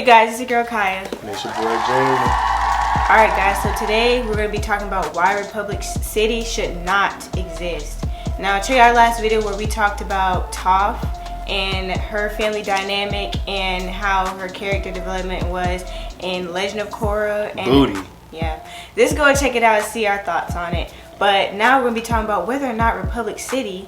guys? It's your girl Kiya. And it's your boy Jay. Alright guys, so today we're going to be talking about why Republic City should not exist. Now check out our last video where we talked about Toph and her family dynamic and how her character development was in Legend of Korra. And Booty. Yeah. Let's go and check it out and see our thoughts on it. But now we're going to be talking about whether or not Republic City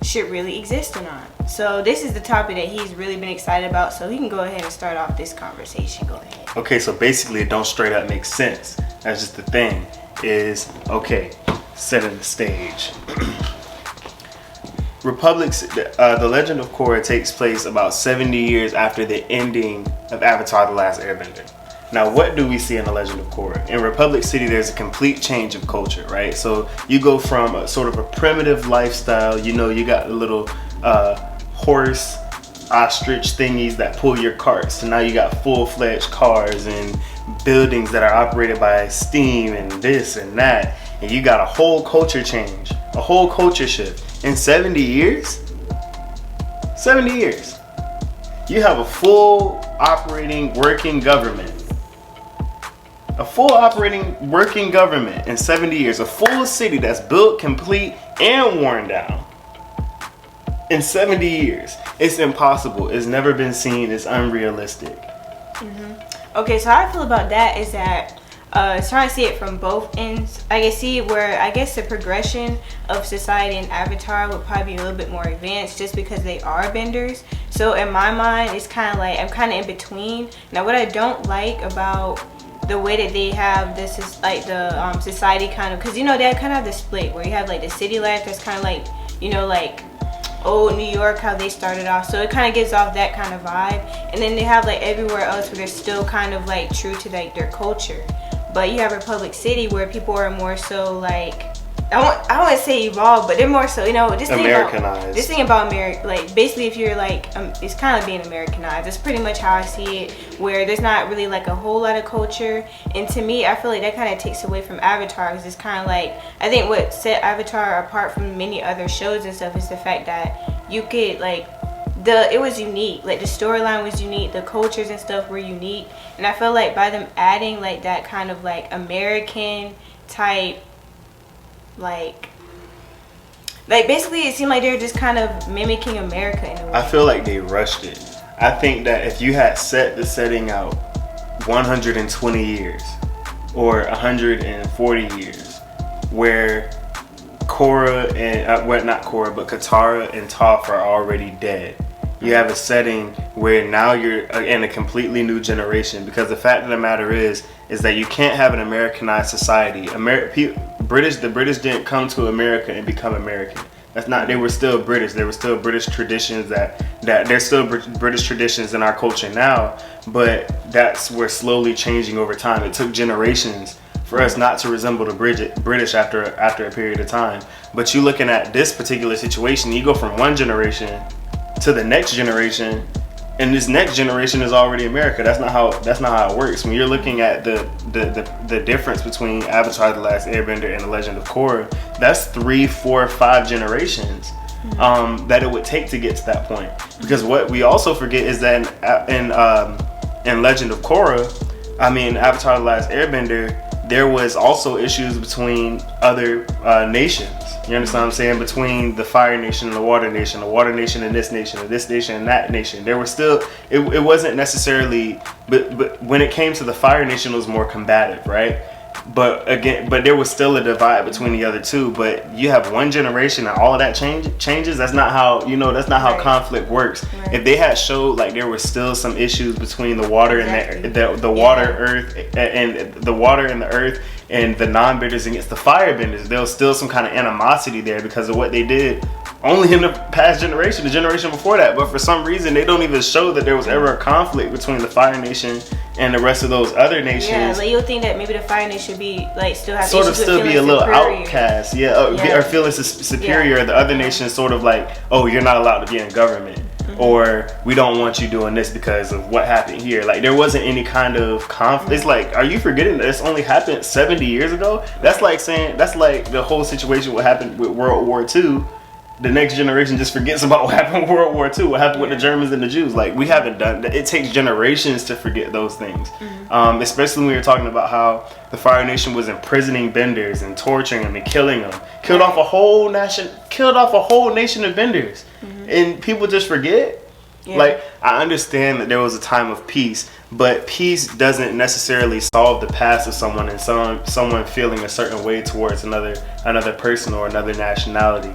should really exist or not. So this is the topic that he's really been excited about, so he can go ahead and start off this conversation. Go ahead. Okay, so basically it don't straight up make sense. That's just the thing. Is okay, setting the stage. The Legend of Korra takes place about 70 years after the ending of Avatar: The Last Airbender. Now, what do we see in The Legend of Korra? In Republic City, there's a complete change of culture, right? So you go from a sort of a primitive lifestyle, you know, you got the little horse, ostrich thingies that pull your carts, so now you got full-fledged cars and buildings that are operated by steam and this and that, and you got a whole culture change, a whole culture shift. In 70 years? 70 years. You have a full operating working government. A full operating working government in 70 years. A full city that's built, complete, and worn down. In 70 years. It's impossible. It's never been seen. It's unrealistic. Okay, so how I feel about that is that trying to see it from both ends. I can see where I guess the progression of society in Avatar would probably be a little bit more advanced just because they are benders. So in my mind, it's kind of like I'm kind of in between. Now, what I don't like about the way that they have this is like the society kind of, because you know they kind of have the split where you have like the city life that's kind of like, you know, like old New York, how they started off, so it kind of gives off that kind of vibe. And then they have like everywhere else where they're still kind of like true to like their culture. But you have Republic City where people are more so like, I don't want to say evolved, but they're more so, you know, this thing about America, like basically if you're like, it's kind of being Americanized. That's pretty much how I see it, where there's not really like a whole lot of culture. And to me, I feel like that kind of takes away from Avatar, because it's kind of like, I think what set Avatar apart from many other shows and stuff is the fact that you could like, it was unique, like the storyline was unique, the cultures and stuff were unique. And I feel like by them adding like that kind of like American type, like basically it seemed like they were just kind of mimicking America in a way. I feel like they rushed it. I think that if you had set the setting out 120 years or 140 years where Korra and not Korra, but Katara and Toph are already dead, you have a setting where now you're in a completely new generation, because the fact of the matter is that you can't have an Americanized society. The British didn't come to America and become American. That's not. They were still British. There were still British traditions that there's still British traditions in our culture now, but we're slowly changing over time. It took generations for us not to resemble the British after a period of time. But you looking at this particular situation, you go from one generation to the next generation, and this next generation is already America. That's not how it works. When you're looking at the difference between Avatar: The Last Airbender and The Legend of Korra, that's 3, 4, 5 generations that it would take to get to that point. Because what we also forget is that in Legend of Korra, Avatar: The Last Airbender, there was also issues between other nations. You understand what I'm saying? Between the Fire Nation and the Water Nation and this nation and that nation. There were still, it wasn't necessarily, but when it came to the Fire Nation, it was more combative, right? But there was still a divide between the other two. But you have one generation and all of that changes. That's not how, right. Conflict works. Right. If they had showed like there were still some issues between the water and the water, earth, and the water and the earth, and the non-benders against the firebenders, there was still some kind of animosity there because of what they did only in the past generation, the generation before that. But for some reason, they don't even show that there was ever a conflict between the Fire Nation and the rest of those other nations. Yeah, like you'll think that maybe the Fire Nation should be like still have sort of still be a little outcast, or feeling superior. The other nations sort of like, oh, you're not allowed to be in government. Or we don't want you doing this because of what happened here. Like there wasn't any kind of conflict. It's like, are you forgetting that this only happened 70 years ago? That's like saying, that's like the whole situation what happened with World War II the next generation just forgets about what happened in World War II, what happened with the Germans and the Jews. Like, we haven't done that. It takes generations to forget those things. Especially when we were talking about how the Fire Nation was imprisoning Benders and torturing them and killing them. Killed off a whole nation of Benders. And people just forget. Yeah. Like, I understand that there was a time of peace, but peace doesn't necessarily solve the past of someone and someone feeling a certain way towards another person or another nationality.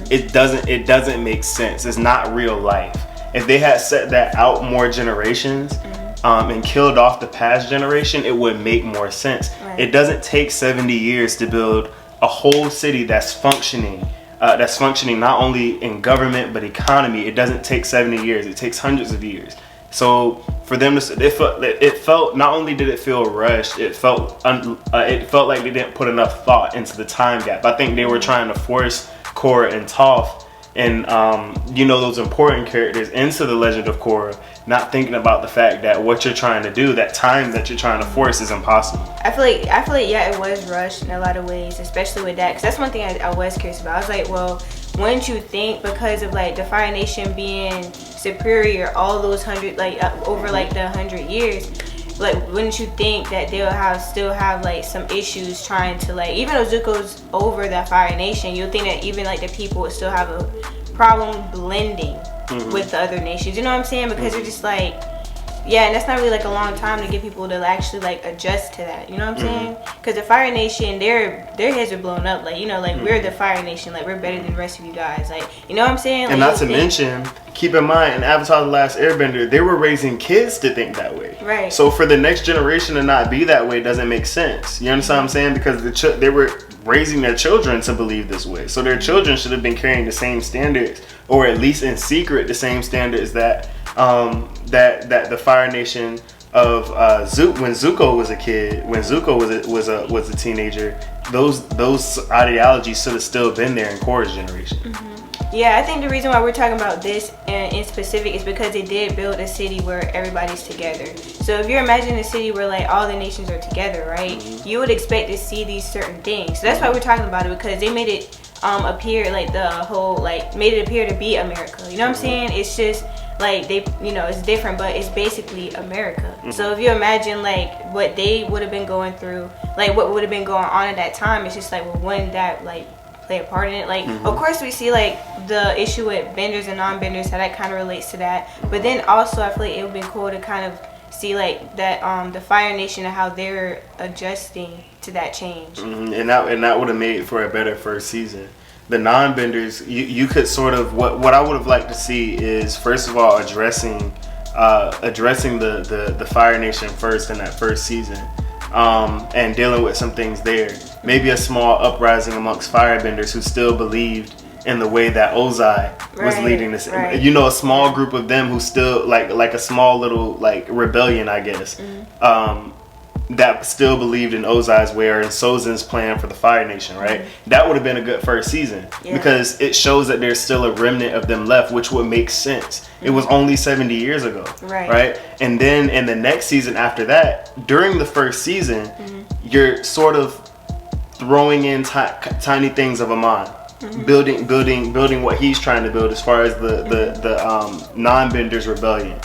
It doesn't make sense. It's not real life. If they had set that out more generations and killed off the past generation, it would make more sense. Right. It doesn't take 70 years to build a whole city that's functioning not only in government but economy. It doesn't take 70 years. It takes hundreds of years. So for them to, it felt not only did it feel rushed, it felt like they didn't put enough thought into the time gap. I think they were trying to force Korra and Toph and those important characters into the Legend of Korra, not thinking about the fact that what you're trying to do, that time that you're trying to force, is impossible. I feel like yeah, it was rushed in a lot of ways, especially with that, because that's one thing I was curious about. I was like, well, wouldn't you think because of like the Fire Nation being superior all those over like the 100 years, like, wouldn't you think that they'll still have like some issues trying to, like, even though Zuko's over the Fire Nation, you'll think that even like the people would still have a problem blending with the other nations, you know what I'm saying? Because they're just like, yeah, and that's not really like a long time to get people to actually like adjust to that, you know what I'm saying? Because the Fire Nation, their heads are blown up, like, we're the Fire Nation, like, we're better than the rest of you guys, like, you know what I'm saying? Like, and not to mention, keep in mind, in Avatar: The Last Airbender, they were raising kids to think that way. Right. So for the next generation to not be that way doesn't make sense. You understand what I'm saying? Because they were raising their children to believe this way. So their children should have been carrying the same standards, or at least in secret the same standards that the Fire Nation of when Zuko was a kid, when Zuko was a teenager, those ideologies should have still been there in Korra's generation. Yeah, I think the reason why we're talking about this in specific is because they did build a city where everybody's together. So if you're imagining a city where like all the nations are together, right, you would expect to see these certain things. So that's why we're talking about it, because they made it appear like the whole, like, made it appear to be America. You know what I'm saying? It's just like they, it's different, but it's basically America. So if you imagine like what they would have been going through, like what would have been going on at that time, it's just like, well, wouldn't that like play a part in it? Like, of course we see like the issue with benders and non-benders, how that kind of relates to that, but then also I feel like it would be cool to kind of see like that the Fire Nation and how they're adjusting to that change. And that would have made for a better first season. The non-benders, you could sort of, what I would have liked to see is, first of all, addressing the Fire Nation first in that first season, and dealing with some things there. Maybe a small uprising amongst firebenders who still believed in the way that Ozai was leading this. Right. A small group of them who still like a small little like rebellion, I guess, that still believed in Ozai's way or in Sozin's plan for the Fire Nation, right? That would have been a good first season, because it shows that there's still a remnant of them left, which would make sense. It was only 70 years ago, right? And then in the next season after that, during the first season, you're sort of throwing in tiny things of Amon, building what he's trying to build as far as the non-benders rebellion.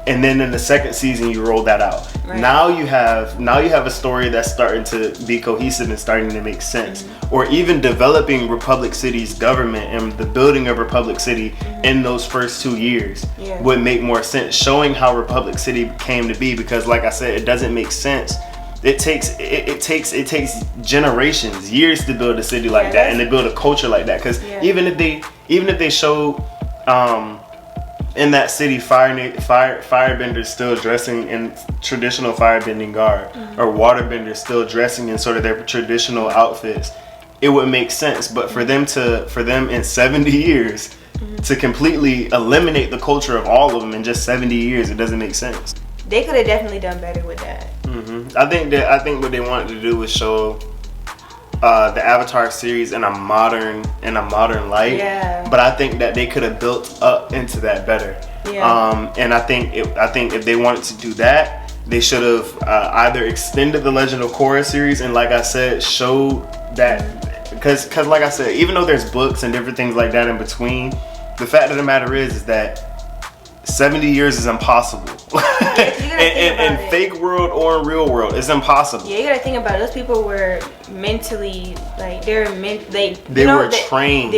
And then in the second season, you roll that out. Right. Now you have a story that's starting to be cohesive and starting to make sense. Or even developing Republic City's government and the building of Republic City in those first 2 years would make more sense. Showing how Republic City came to be, because like I said, it doesn't make sense. It takes generations, years to build a city like that and to build a culture like that. Because even if they show in that city firebenders still dressing in traditional firebending garb, or waterbenders still dressing in sort of their traditional outfits, it would make sense. But for them in 70 years to completely eliminate the culture of all of them in just 70 years, it doesn't make sense. They could have definitely done better with that. I think what they wanted to do was show the Avatar series in a modern light. But I think that they could have built up into that better. And I think if they wanted to do that, they should have either extended the Legend of Korra series and, like I said, showed that because like I said, even though there's books and different things like that in between, the fact of the matter is that 70 years is impossible. in fake world or in real world, it's impossible. Yeah, you gotta think about it. Those people were mentally, like, they were trained.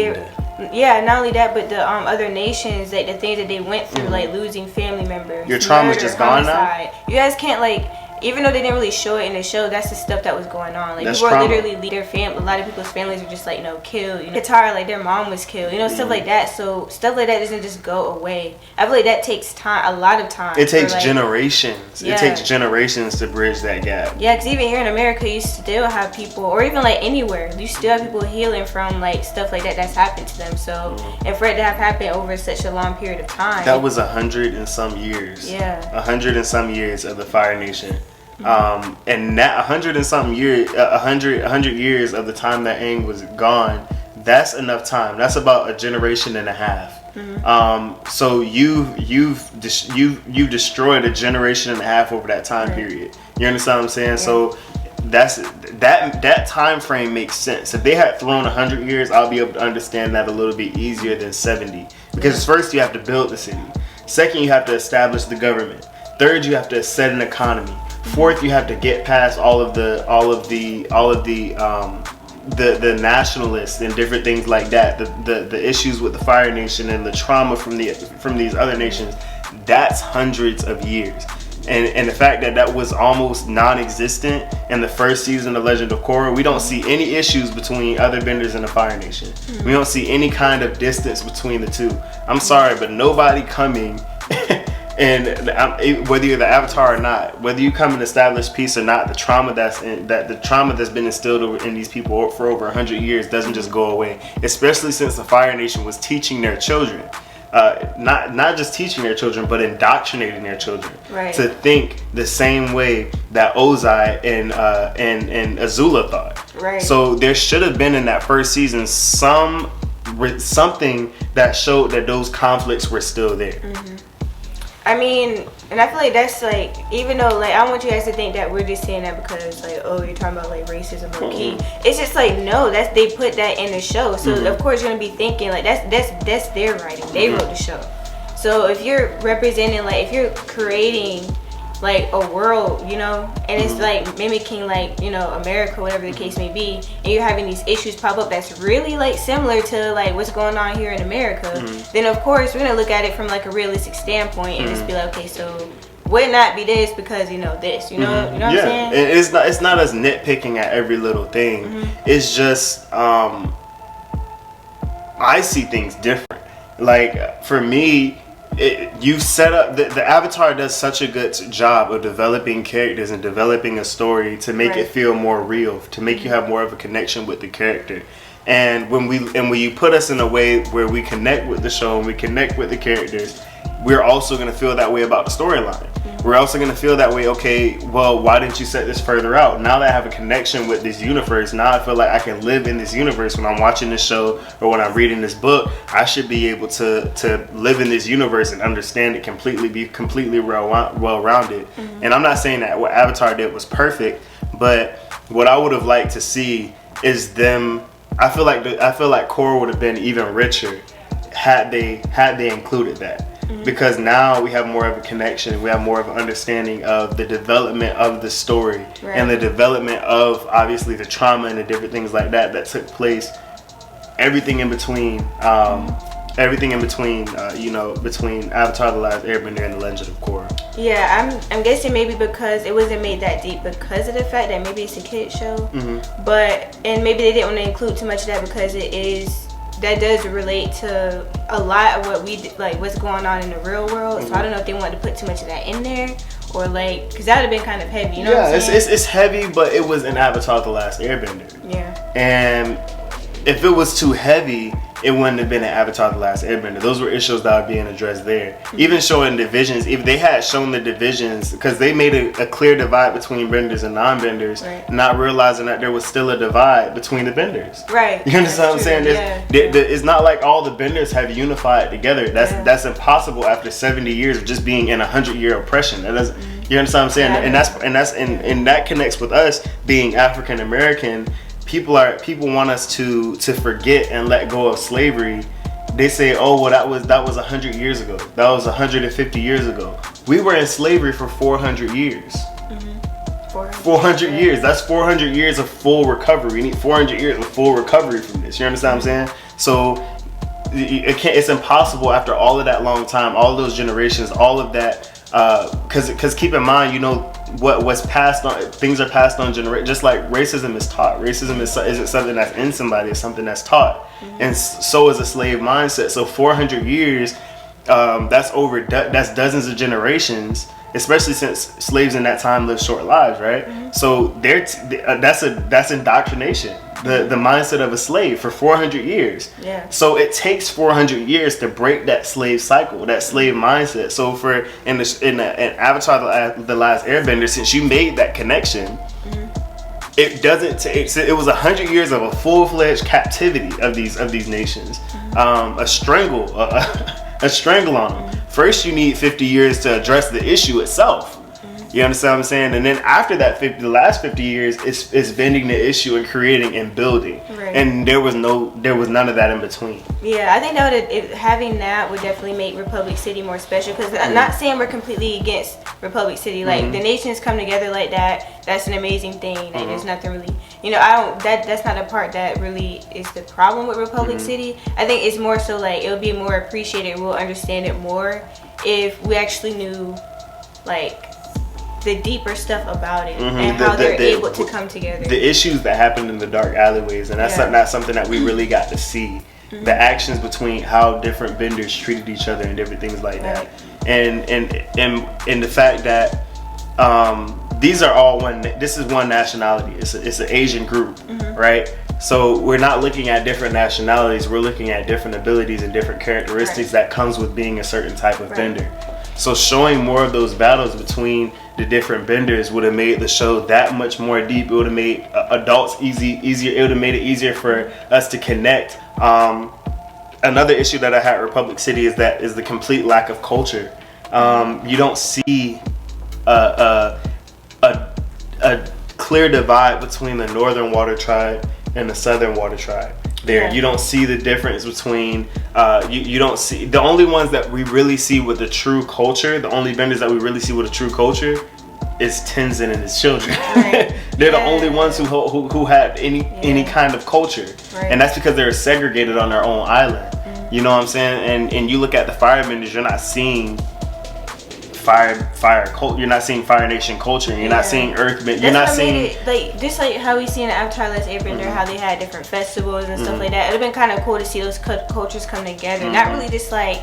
Yeah, not only that, but the other nations, like the things that they went through, like losing family members. Your trauma's just gone now? You guys can't, like, even though they didn't really show it in the show, that's the stuff that was going on. Like, that's people trauma. are literally, their a lot of people's families are just, like, killed. Qatar, like, their mom was killed. Stuff like that. So stuff like that doesn't just go away. I feel like that takes time, a lot of time. It takes generations. Yeah. It takes generations to bridge that gap. Yeah, because even here in America, you still have people, or even, like, anywhere, you still have people healing from, like, stuff like that that's happened to them. So, and for it to have happened over such a long period of time. That was 100 and some years. Yeah. 100 and some years of the Fire Nation. And that 100 and something years, 100 years of the time that Aang was gone, that's enough time. That's about a generation and a half. So you've destroyed a generation and a half over that time period. You understand what I'm saying? Yeah. So that time frame makes sense. If they had thrown 100 years, I'll be able to understand that a little bit easier than 70. Because first you have to build the city. Second, you have to establish the government. Third, you have to set an economy. Fourth, you have to get past all of the nationalists and different things like that. The issues with the Fire Nation and the trauma from these other nations. That's hundreds of years. And the fact that was almost non-existent in the first season of Legend of Korra, we don't see any issues between other benders and the Fire Nation. We don't see any kind of distance between the two. I'm sorry, but nobody coming and whether you're the Avatar or not, whether you come and establish peace or not, the trauma that's been instilled in these people for over 100 years doesn't just go away. Especially since the Fire Nation was teaching their children, not just teaching their children, but indoctrinating their children to think the same way that Ozai and Azula thought. Right. So there should have been in that first season something that showed that those conflicts were still there. I mean, and I feel like that's like, even though, like, I don't want you guys to think that we're just saying that because, like, oh, you're talking about, like, racism or key. It's just like, no, they put that in the show. So of course you're gonna be thinking like that's their writing. They wrote the show. So if you're representing, like, if you're creating like a world, and it's like mimicking, like, America, whatever the case may be, and you're having these issues pop up that's really, like, similar to, like, what's going on here in America, then of course we're gonna look at it from, like, a realistic standpoint and just be like, okay, so would not be this because this, you know what I'm saying? It's not us nitpicking at every little thing. It's just I see things different. Like, for me, you set up the Avatar does such a good job of developing characters and developing a story to make it feel more real, to make you have more of a connection with the character. And when you put us in a way where we connect with the show and we connect with the characters, we're also going to feel that way about the storyline. We're also going to feel that way, okay, well, why didn't you set this further out? Now that I have a connection with this universe, now I feel like I can live in this universe when I'm watching this show or when I'm reading this book. I should be able to live in this universe and understand it completely, be completely well-rounded. And I'm not saying that what Avatar did was perfect, but what I would have liked to see is them. I feel like Korra would have been even richer had they included that. Because now we have more of a connection, we have more of an understanding of the development of the story and the development of, obviously, the trauma and the different things like that took place. Everything in between, between Avatar: The Last Airbender and The Legend of Korra. Yeah, I'm guessing maybe because it wasn't made that deep because of the fact that maybe it's a kid show, and maybe they didn't want to include too much of that because that does relate to a lot of what's going on in the real world. So I don't know if they wanted to put too much of that in there, or like, because that would have been kind of heavy, you know what I'm saying? It's heavy, but it was in Avatar: The Last Airbender. Yeah. And if it was too heavy, it wouldn't have been an Avatar: The Last Airbender. Those were issues that were being addressed there. Even showing divisions, if they had shown the divisions, because they made a clear divide between benders and non-benders, not realizing that there was still a divide between the benders. Right. You understand what I'm saying? It's not like all the benders have unified together. That's impossible after 70 years of just being in 100-year oppression. That doesn't. You understand what I'm saying? And that connects with us being African American. people want us to forget and let go of slavery. They say, oh, well, that was 100 years ago. That was 150 years ago. We were in slavery for 400 years. 400 years. That's 400 years of full recovery. We need 400 years of full recovery from this. You understand what I'm saying? So it's impossible after all of that long time, all of those generations, all of that. Because keep in mind, you know, what's passed on, things are passed on just like racism is taught. Racism isn't something that's in somebody, it's something that's taught. And so is a slave mindset. So 400 years, that's dozens of generations, especially since slaves in that time lived short lives, right? So that's indoctrination. The mindset of a slave for 400 years. Yeah. So it takes 400 years to break that slave cycle, that slave mindset. So in Avatar: The Last Airbender, since you made that connection, it doesn't take. So it was 100 years of a full-fledged captivity of these nations. A strangle on them. First, you need 50 years to address the issue itself. You understand what I'm saying? And then after that, the last 50 years, it's bending the issue and creating and building. Right. And there was none of that in between. Yeah, I think that having that would definitely make Republic City more special. Because I'm not saying we're completely against Republic City. Like the nations come together like that. That's an amazing thing. Like there's nothing really, you know, that's not a part that really is the problem with Republic City. I think it's more so like it'll be more appreciated. We'll understand it more if we actually knew, like, the deeper stuff about it and how they're able to come together. The issues that happened in the dark alleyways, and that's not something that we really got to see. The actions between how different benders treated each other and different things like that, and the fact that these are all this is one nationality. It's an Asian group, right? So we're not looking at different nationalities. We're looking at different abilities and different characteristics that comes with being a certain type of bender. So showing more of those battles between the different benders would have made the show that much more deep. It would have made adults easier. It would have made it easier for us to connect. Another issue that I had at Republic City is the complete lack of culture. You don't see a clear divide between the Northern Water Tribe and the Southern Water Tribe. You don't see the difference between you don't see the only ones that we really see with the true culture. The only benders that we really see with a true culture is Tenzin and his children. They're the only ones who had any kind of culture, and that's because they're segregated on their own island. You know what I'm saying? And you look at the firebenders, you're not seeing fire culture. You're not seeing Fire Nation culture. You're not seeing Earthbend. You're not seeing just like how we see in Avatar: Last Airbender, how they had different festivals and stuff like that. It'd have been kind of cool to see those cultures come together. Not really just like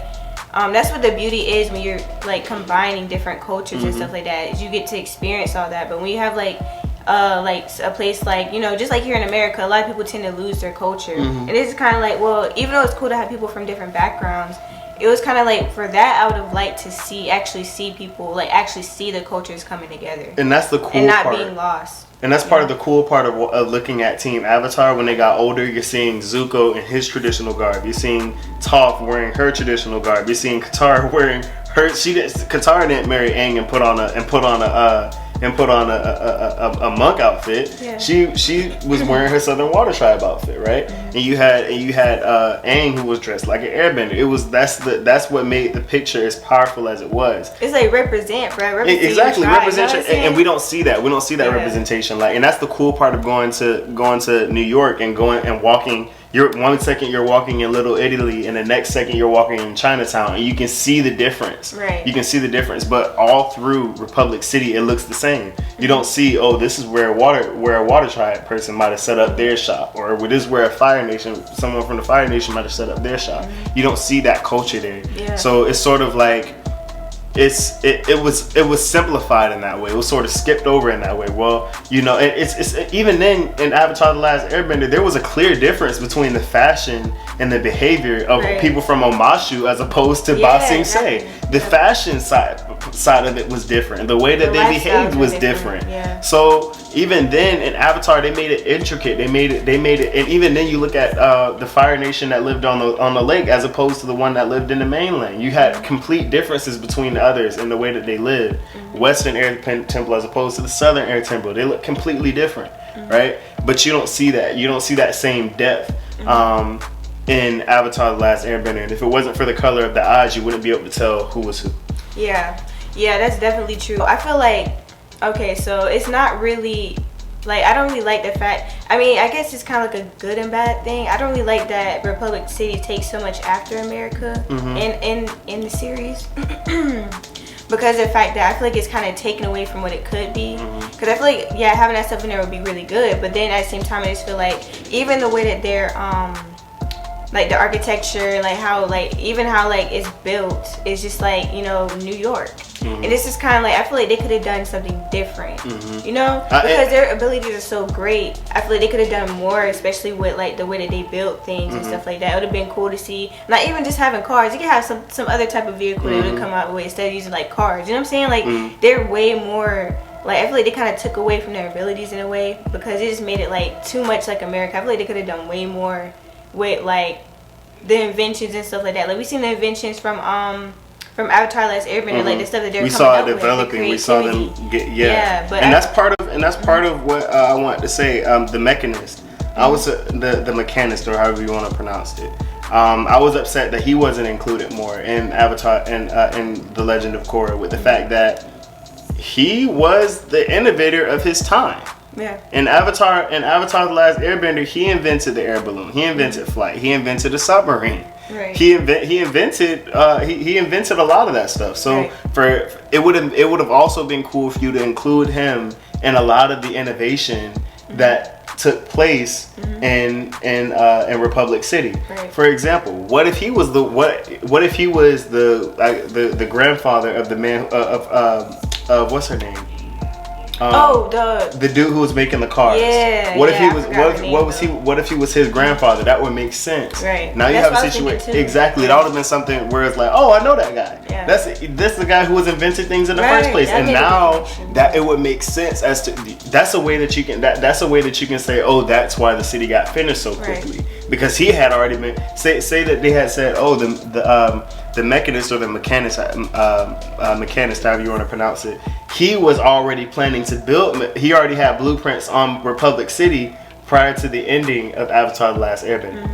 that's what the beauty is when you're like combining different cultures and stuff like that. Is you get to experience all that. But when you have like a place like, you know, just like here in America, a lot of people tend to lose their culture. And it's kind of like, well, even though it's cool to have people from different backgrounds, it was kind of like for that I would have liked to actually see people, like actually see the cultures coming together. And that's the cool part. And not being lost. And that's part of the cool part of looking at Team Avatar. When they got older, you're seeing Zuko in his traditional garb. You're seeing Toph wearing her traditional garb. You're seeing Katara wearing her. Katara didn't marry Aang and put on a monk outfit. Yeah. She was wearing her Southern Water Tribe outfit, right? And you had Aang, who was dressed like an airbender. That's what made the picture as powerful as it was. It's like represent, right? Exactly, representation, and we don't see that. We don't see that representation. Like, and that's the cool part of going to New York and walking. One second you're walking in Little Italy, and the next second you're walking in Chinatown, and you can see the difference. Right. You can see the difference, but all through Republic City, it looks the same. You don't see, oh, this is where a Water Tribe person might have set up their shop, or this is where someone from the Fire Nation might have set up their shop. You don't see that culture there. Yeah. So it's sort of like it was simplified in that way. It was sort of skipped over in that way. Well, you know, it's even then in Avatar: The Last Airbender, there was a clear difference between the fashion and the behavior of people from Omashu as opposed to Ba Sing Se. The fashion side of it was different. The way that they behaved was different. Yeah. So even then in Avatar, they made it intricate. They made it, and even then you look at the Fire Nation that lived on the lake as opposed to the one that lived in the mainland. You had complete differences between the others in the way that they lived. Western Air Temple as opposed to the Southern Air Temple. They look completely different. right? But you don't see that. You don't see that same depth in Avatar: The Last Airbender. And if it wasn't for the color of the eyes, you wouldn't be able to tell who was who. Yeah, that's definitely true. I feel like, okay, so it's not really, like, I don't really like the fact, I mean, I guess it's kind of like a good and bad thing. I don't really like that Republic City takes so much after America in the series. Because of the fact that I feel like it's kind of taken away from what it could be. Because I feel like, yeah, having that stuff in there would be really good. But then at the same time, I just feel like even the way that they're, like the architecture, like how, like even how like it's built, it's just like, you know, New York. And this is kind of like, I feel like they could have done something different, you know, because their abilities are so great. I feel like they could have done more, especially with like the way that they built things and stuff like that. It would have been cool to see, not even just having cars. You could have some other type of vehicle that would come out with instead of using like cars. You know what I'm saying? Like they're way more. Like, I feel like they kind of took away from their abilities in a way because it just made it like too much like America. I feel like they could have done way more with like the inventions and stuff like that. Like we seen the inventions from Avatar: Last Airbender, like the stuff that they're coming up with. We saw it developing. We saw them get but that's part of what I wanted to say. The Mechanist. I was the Mechanist, or however you want to pronounce it. I was upset that he wasn't included more in Avatar and in The Legend of Korra, with the fact that he was the innovator of his time. Yeah. In Avatar: The Last Airbender, he invented the air balloon. He invented flight. He invented a submarine. Right. He invented a lot of that stuff. So it would have also been cool for you to include him in a lot of the innovation that took place in Republic City. Right. For example, what if he was the grandfather of the man of what's her name? The dude who was making the cars. Yeah. What if he was? What if he was his grandfather? That would make sense. Right. Now you have a situation. Exactly. That would have been something where it's like, oh, I know that guy. Yeah. That's the guy who was inventing things in the first place. And now that it would make sense as to that's a way that you can that's a way that you can say, oh, that's why the city got finished so quickly. Right. Because he had already been say that they had said, oh, the Mechanist or the Mechanist, Mechanist, however you want to pronounce it, he was already planning to build. He already had blueprints on Republic City prior to the ending of Avatar: The Last Airbender.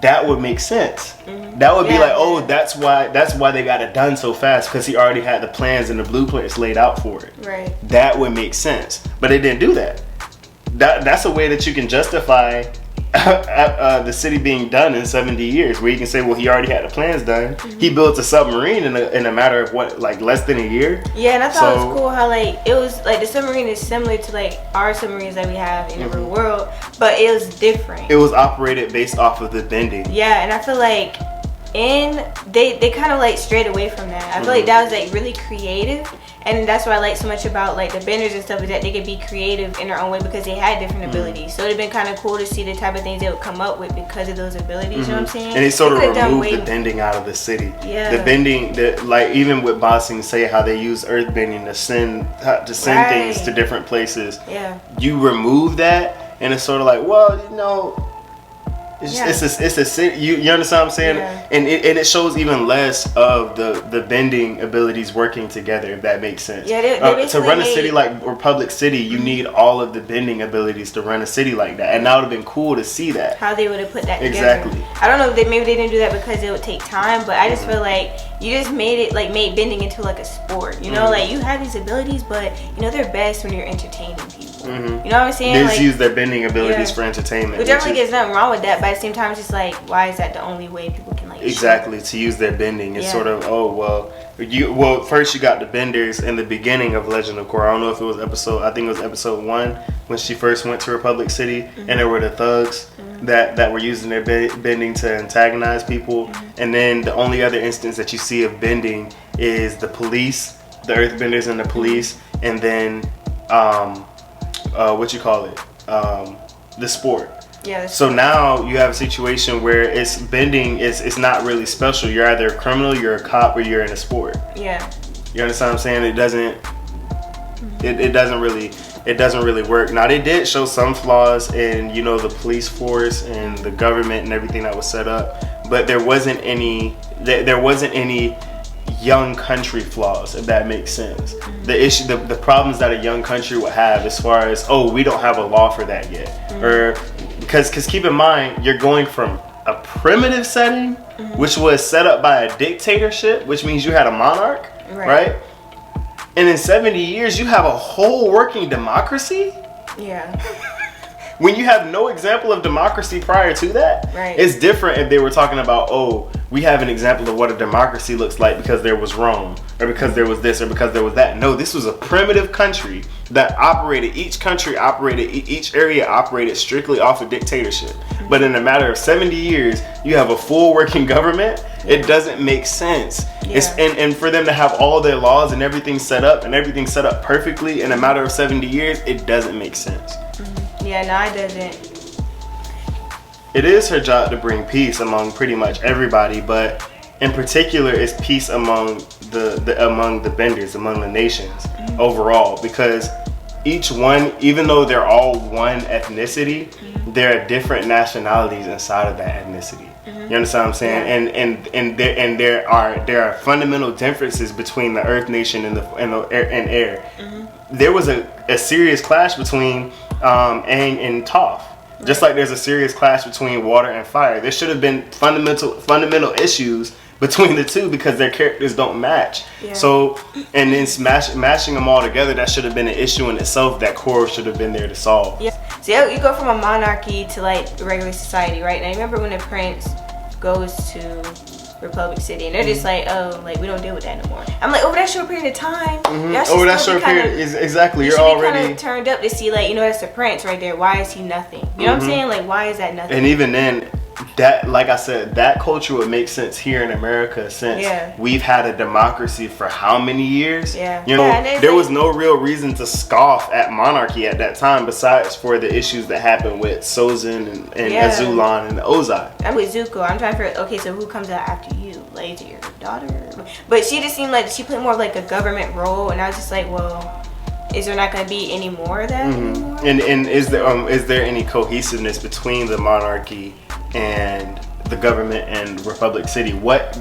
That would make sense. That would be like, oh, that's why they got it done so fast, because he already had the plans and the blueprints laid out for it. Right. That would make sense, but they didn't do that. That's a way that you can justify the city being done in 70 years, where you can say, well, he already had the plans done. He built a submarine in a matter of what, like less than a year. Yeah, and I thought it was cool how like it was like the submarine is similar to like our submarines that we have in the real world, but it was different. It was operated based off of the bending. Yeah, and I feel like they kind of like strayed away from that. I feel like that was like really creative. And that's what I like so much about like the benders and stuff, is that they could be creative in their own way because they had different abilities. So it'd been kind of cool to see the type of things they would come up with because of those abilities. You know what I'm saying? And they sort of removed the bending out of the city. Yeah. The bending, like even with Bossing say how they use earth bending to send things to different places. Yeah. You remove that, and it's sort of like, well, you know. It's a city. You understand what I'm saying? Yeah. And it shows even less of the bending abilities working together, if that makes sense. Yeah, to run a city like Republic City, you need all of the bending abilities to run a city like that, and that would have been cool to see that. How they would have put that together. Exactly. I don't know if maybe they didn't do that because it would take time, but I just feel like you just made bending into like a sport. You know, like you have these abilities, but you know they're best when you're entertaining people. You know what I'm saying? They just use their bending abilities for entertainment. Which definitely there's nothing wrong with that, but at the same time, it's just like, why is that the only way people can like exactly to use their bending? It's sort of, oh well, first you got the benders in the beginning of Legend of Korra. I don't know if it was episode 1 when she first went to Republic City, and there were the thugs that were using their bending to antagonize people, and then the only other instance that you see of bending is the police, the earthbenders and the police, and then the sport. Yeah. So now you have a situation where it's bending it's not really special. You're either a criminal, you're a cop, or you're in a sport. Yeah. You understand what I'm saying? It doesn't really work. Now they did show some flaws in, you know, the police force and the government and everything that was set up, but there wasn't any young country flaws, if that makes sense. The issue, the problems that a young country would have as far as, oh, we don't have a law for that yet. Or because keep in mind, you're going from a primitive setting, which was set up by a dictatorship, which means you had a monarch, right? And in 70 years, you have a whole working democracy? Yeah. When you have no example of democracy prior to that, it's different if they were talking about, oh, we have an example of what a democracy looks like because there was Rome, or because there was this, or because there was that. No, this was a primitive country that operated, each area operated strictly off of dictatorship. But in a matter of 70 years, you have a full working government. It doesn't make sense. And for them to have all their laws and everything set up perfectly in a matter of 70 years, it doesn't make sense. Yeah, no, it doesn't. It is her job to bring peace among pretty much everybody, but in particular, it's peace among the benders, among the nations overall, because each one, even though they're all one ethnicity, there are different nationalities inside of that ethnicity. You understand what I'm saying? And there are fundamental differences between the Earth Nation and air. There was a serious clash between Aang and Toph. Just like there's a serious clash between water and fire. There should have been fundamental issues between the two because their characters don't match. So, and then mashing them all together, that should have been an issue in itself that Korra should have been there to solve. So you go from a monarchy to like regular society, right? Now you remember when the prince goes to Republic City and they're just like, oh, like we don't deal with that no more. I'm like, over that short period of time, over that short period, exactly. You're already kind of turned up to see, like, you know, that's the prince right there. Why is he nothing? You know what I'm saying? Like, why is that nothing? And even then, that, like I said, that culture would make sense here in America since we've had a democracy for how many years? You know, there was no real reason to scoff at monarchy at that time besides for the issues that happened with Sozin and Azulon and Ozai. I'm with Zuko. I'm trying to figure, okay, so who comes out after you? Like, is it your daughter? But she just seemed like she played more of like a government role, and I was just like, well, is there not going to be any more of that anymore? And is there any cohesiveness between the monarchy and the government and Republic City? What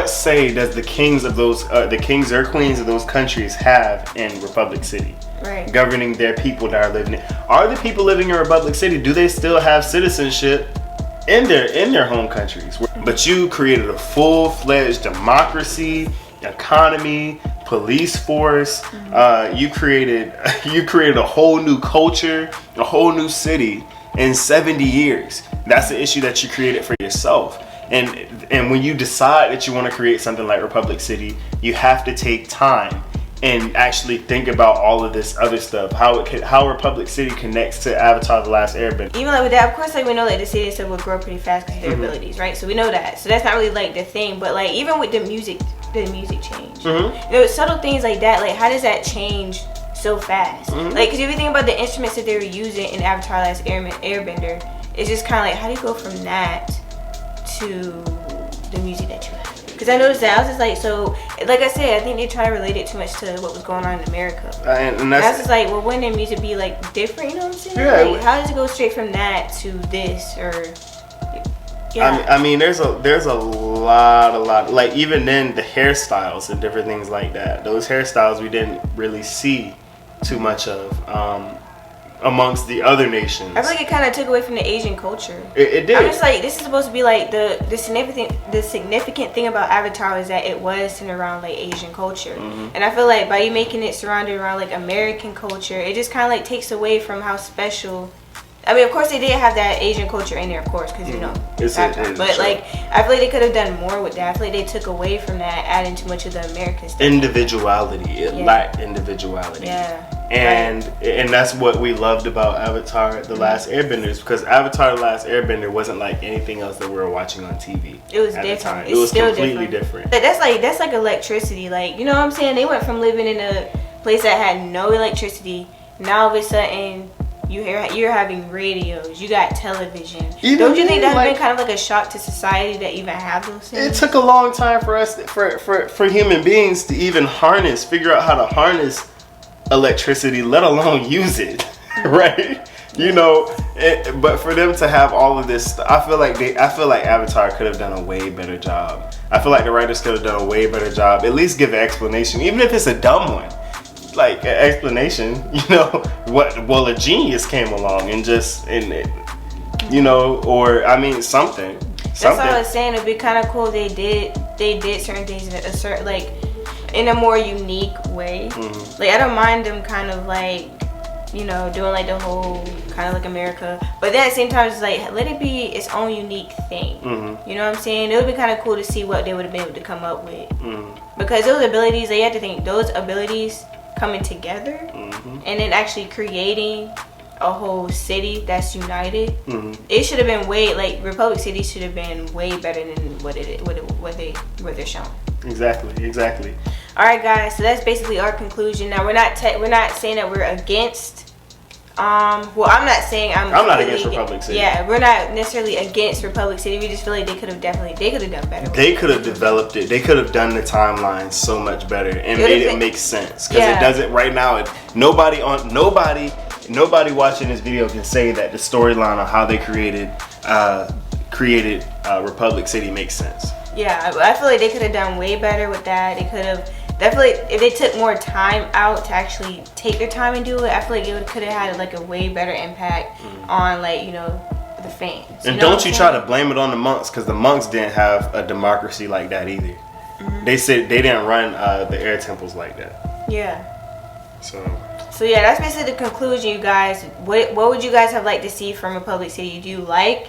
say does the kings of those the kings or queens of those countries have in Republic City, governing their people that are living in? Are the people living in Republic City, do they still have citizenship in their home countries? But you created a full-fledged democracy, economy, police force. You created a whole new culture, a whole new city in 70 years. That's the issue that you created for yourself. And when you decide that you want to create something like Republic City, you have to take time and actually think about all of this other stuff, how Republic City connects to Avatar: The Last Airbender. Even like with that, of course, like we know that the city and stuff will grow pretty fast because of their abilities, right? So we know that. So that's not really like the thing, but like even with the music change, you know, subtle things like that. Like, how does that change so fast? Like, because if you think about the instruments that they were using in Avatar: Last Airbender, it's just kind of like, how do you go from that to the music that you have? Because I noticed that I was just like, so like I said, I think they try to relate it too much to what was going on in America. And I was just like, well, wouldn't their music be like different? You know what I'm saying? Like, how does it go straight from that to this? Or I mean, there's a lot. Like, even then, the hairstyles and different things like that. Those hairstyles we didn't really see too much of amongst the other nations. I feel like it kind of took away from the Asian culture. It did. I'm just like, this is supposed to be like the significant thing about Avatar is that it was centered around like Asian culture, and I feel like by you making it surrounded around like American culture, it just kind of like takes away from how special. I mean, of course, they did have that Asian culture in there, of course, because, you know, but, like, I feel like they could have done more with that. I feel like they took away from that, adding too much of the American stuff. Individuality. It lacked individuality. And that's what we loved about Avatar: The Last Airbender, because Avatar: The Last Airbender wasn't like anything else that we were watching on TV. It was different. It was completely different. That's like electricity. Like, you know what I'm saying? They went from living in a place that had no electricity, now all of a sudden you're having radios, you got television. Don't you think that's been kind of like a shock to society that even have those things? It took a long time for us, for human beings to even figure out how to harness electricity, let alone use it, right? You know, But for them to have all of this, I feel like Avatar could have done a way better job. I feel like the writers could have done a way better job. At least give an explanation, even if it's a dumb one. Like an explanation, you know, well, a genius came along and you know, or I mean something. That's what I was saying. It'd be kind of cool. They did certain things in a certain, like, in a more unique way. Like, I don't mind them kind of like, you know, doing like the whole kind of like America, but then at the same time it's like, let it be its own unique thing. You know what I'm saying? It would be kind of cool to see what they would have been able to come up with, because those abilities, you have to think, those abilities coming together and then actually creating a whole city that's united. It should have been way, like, Republic City should have been way better than what they're showing. Exactly. All right, guys. So that's basically our conclusion. Now we're not saying that we're against. Well, I'm not saying I'm not against Republic City. Yeah, we're not necessarily against Republic City. We just feel like they could have done better. They could have developed it. They could have done the timeline so much better and made it make sense. Because it doesn't right now. Nobody watching this video can say that the storyline on how they created Republic City makes sense. Yeah, I feel like they could have done way better with that. They could have definitely, if they took more time out to actually take their time and do it, I feel like it could have had like a way better impact on, like, you know, the fans. And don't you try to blame it on the monks, because the monks didn't have a democracy like that either. They said they didn't run the air temples like that. Yeah. So yeah, that's basically the conclusion, you guys. What would you guys have liked to see from Republic City? Do you like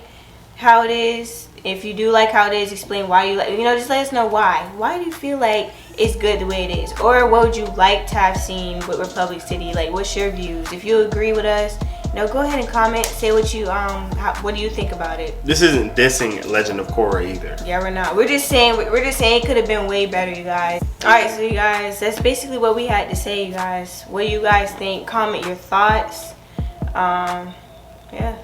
how it is? If you do like how it is, explain why you like, you know, just let us know why. Why do you feel like it's good the way it is? Or what would you like to have seen with Republic City? Like, what's your views? If you agree with us, you know, go ahead and comment. Say what you what do you think about it? This isn't dissing Legend of Korra either. Yeah, we're not. We're just saying it could have been way better, you guys. All right, so you guys, that's basically what we had to say, you guys. What do you guys think? Comment your thoughts. Yeah.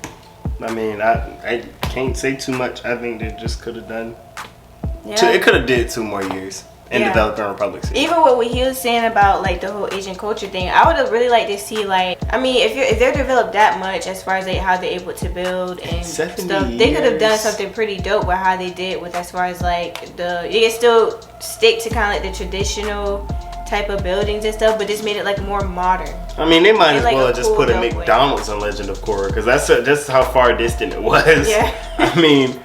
I mean, I can't say too much. I think they just could have done. Yeah. It could have did 2 more years in developing Republic City. Even what he was saying about, like, the whole Asian culture thing, I would have really liked to see, like, I mean, if they're developed that much as far as like how they're able to build and stuff, they could have done something pretty dope with how they did with, as far as like they can still stick to kind of like the traditional type of buildings and stuff, but just made it like more modern. I mean, they might as well have just cool, put a McDonald's in Legend of Korra, because that's just how far distant it was. Yeah. I mean,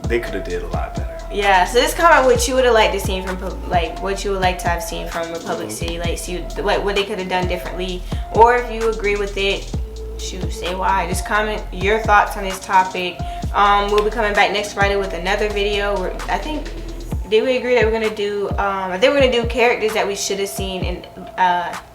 they could have did a lot better. Yeah, so just comment what you would have liked to see from, like, what you would like to have seen from Republic City, like, see what they could have done differently, or if you agree with it, shoot, say why. Just comment your thoughts on this topic. We'll be coming back next Friday with another video. I think, did we agree that we're gonna do? I think we're gonna do characters that we should have seen in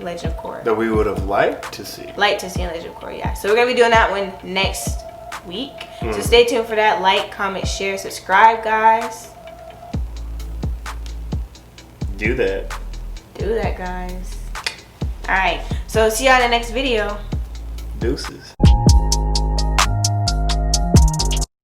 Legend of Korra. That we would have liked to see. Liked to see in Legend of Korra, yeah. So we're gonna be doing that one next week. So stay tuned for that. Like, comment, share, subscribe, guys. Do that, guys. All right. So see y'all in the next video. Deuces.